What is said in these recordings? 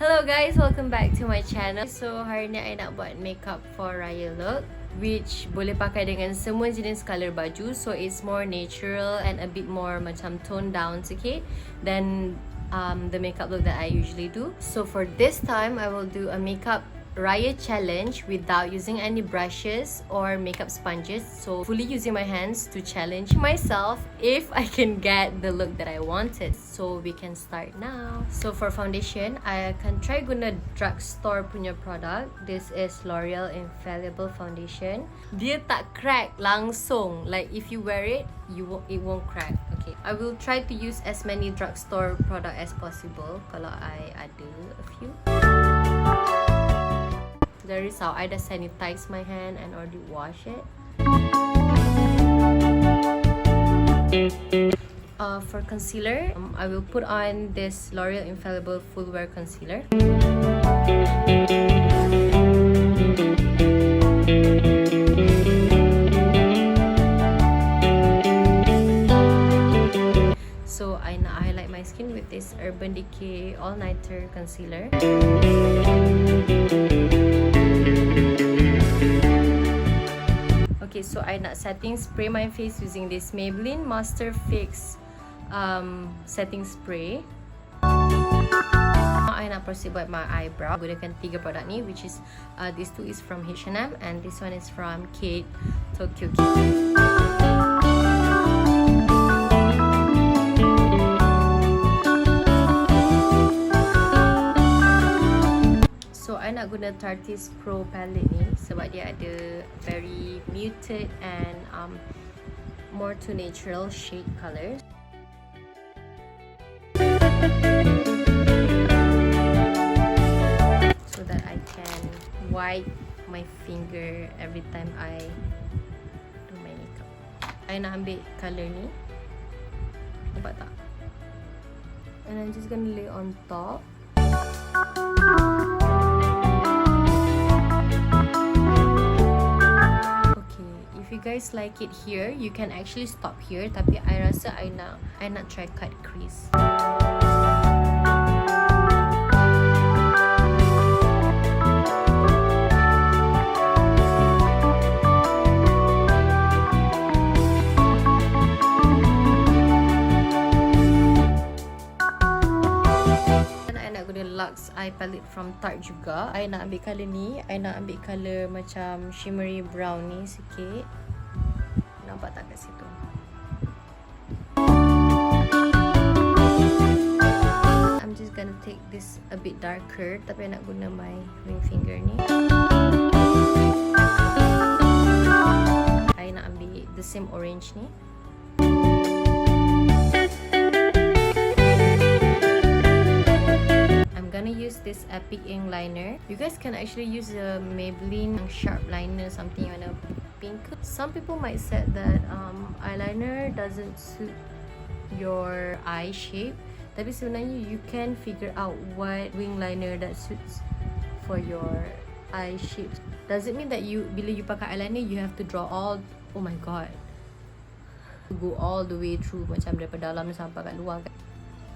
Hello guys, welcome back to my channel. So hari ni I nak buat makeup for Raya look, which boleh pakai dengan semua jenis colour baju. So it's more natural and a bit more macam toned down sikit than the makeup look that I usually do. So for this time, I will do a makeup Raya challenge without using any brushes or makeup sponges. So fully using my hands to challenge myself if I can get the look that I wanted. So we can start now. So for foundation, I akan try guna drugstore punya product. This is L'Oreal Infallible Foundation. Dia tak crack langsung. Like if you wear it, it won't crack. Okay, I will try to use as many drugstore product as possible kalau I ada a few. Dari risau, I dah sanitize my hand and already wash it. For concealer, I will put on this L'Oreal Infallible Full Wear Concealer. So I nak highlight my skin with this Urban Decay All Nighter Concealer. Okay, so I nak setting spray my face using this Maybelline Master Fix setting spray. Now I nak proceed buat my eyebrow. Gunakan 3 produk ni, which is these two is from H&M and this one is from Kate Tokyo Kit. I nak guna Tarte's Pro palette ni sebab dia ada very muted and more to natural shade colours. So that I can wipe my finger every time I do my makeup. I nak ambil colour ni. Nampak tak? And I'm just gonna lay on top. If you guys like it here, you can actually stop here. Tapi I rasa I nak try cut crease. Luxe eye palette from Tarte juga. I nak ambil colour ni. I nak ambil colour macam shimmery brown ni sikit. Nampak tak kat situ? I'm just gonna take this a bit darker, tapi I nak guna my ring finger ni. I nak ambil the same orange ni. Gonna use this Epic ink liner. You guys can actually use a Maybelline sharp liner, something on a pink. Some people might say that eyeliner doesn't suit your eye shape, tapi sebenarnya you can figure out what wing liner that suits for your eye shape. Does it mean that bila you pakai eyeliner you have to draw all, oh my god, go all the way through macam daripada dalam sampai kat luar kan?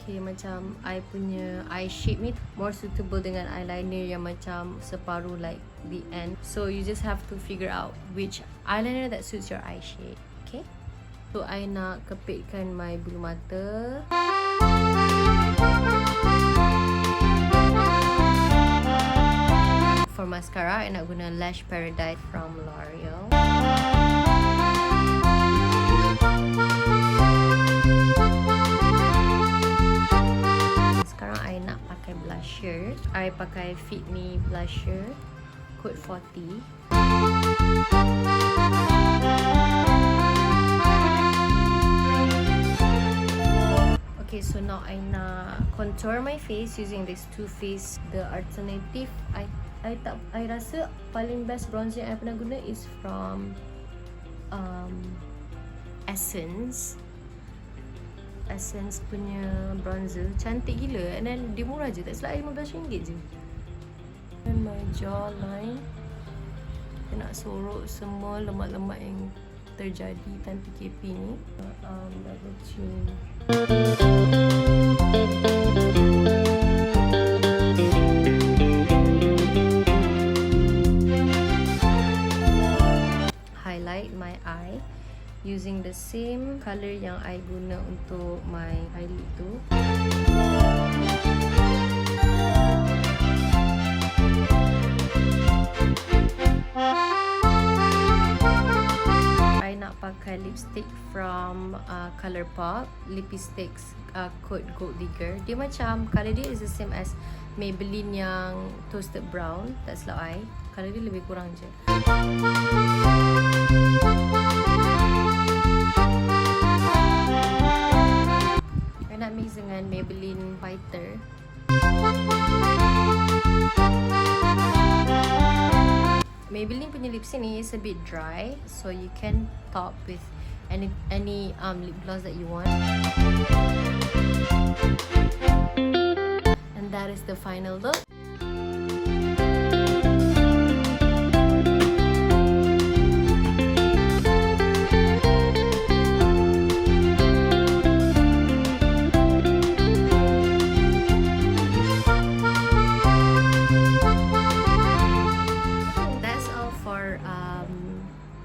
Okay, macam I punya eye shape ni more suitable dengan eyeliner yang macam separuh like the end. So you just have to figure out which eyeliner that suits your eye shape. Okay, so I nak kepitkan my bulu mata. For mascara, I nak guna Lash Paradise from L'Oreal. Blusher. I pakai Fit Me blusher, code 40. Okay, so now I nak contour my face using this Too Faced the alternative. I rasa paling best bronzer yang I pernah guna is from Essence punya bronzer. Cantik gila. And then dia murah je. Tak silap RM15 je. And my jawline. Kita nak sorok semua lemak-lemak yang terjadi time PKP ni. Double chin. color yang I guna untuk my eyelid tu. I nak pakai lipstick from Colourpop, Lipsticks Code Gold Digger. Dia macam, color dia is the same as Maybelline yang Toasted Brown. Tak silap I, color dia lebih kurang je. I nak mix dengan Maybelline Fighter. Maybelline punya lipstick ni is a bit dry, so you can top with any lip gloss that you want. And that is the final look.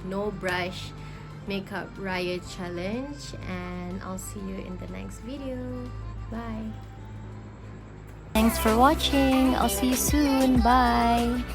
No brush makeup Raya challenge, and I'll see you in the next video. Bye. Thanks for watching. I'll see you soon. Bye.